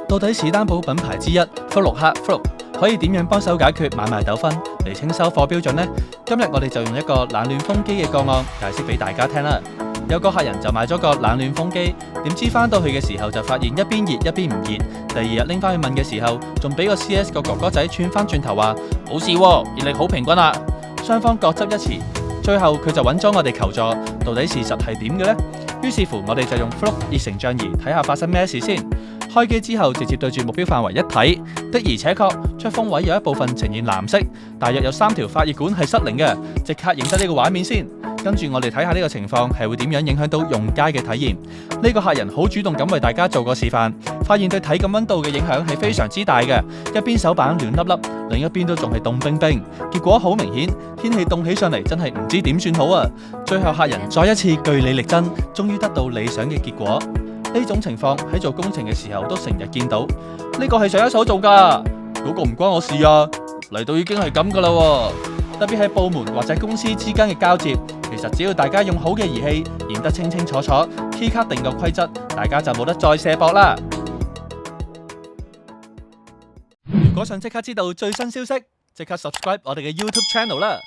到底士丹堡品牌之一福祿克 Frog 可以點樣幫手解決買賣糾紛嚟清收貨標準呢？今日我哋就用一個冷暖風機嘅個案解釋俾大家聽啦。有個客人就買咗個冷暖風機，點知翻到去嘅時候就發現一邊熱一邊唔熱。第二日拎翻去問嘅時候，仲俾個 CS 個哥哥仔串翻轉頭話冇事喎，熱力好平均啊。雙方各執一詞，最後佢就揾咗我哋求助，到底事實係點嘅呢？於是乎我哋就用 Frog 熱成像儀睇下發生咩事先。開機之後直接對住目標範圍一睇，的而且確出風位有一部分呈現藍色，大約有3條發熱管係失靈嘅，即刻影低呢個畫面先。跟住我哋睇下呢個情況係會點樣影響到用家嘅體驗。呢個客人好主動咁為大家做個示範，發現對體感溫度嘅影響係非常之大嘅，一邊手板暖粒粒，另一邊都仲係凍冰冰。結果好明顯，天氣凍起上嚟真係唔知點算好啊！最後客人再一次據理力爭，終於得到理想嘅結果。呢種情況喺做工程嘅時候都成日見到，呢個係上一手做㗎，嗰個唔關我事啊，嚟到已經係咁㗎啦喎。特別係部門或者公司之間嘅交接，其實只要大家用好嘅儀器，驗得清清楚楚 ，key 卡定個規則，大家就冇得再卸膊啦。如果想即刻知道最新消息，即刻 subscribe 我哋嘅 YouTube channel 啦。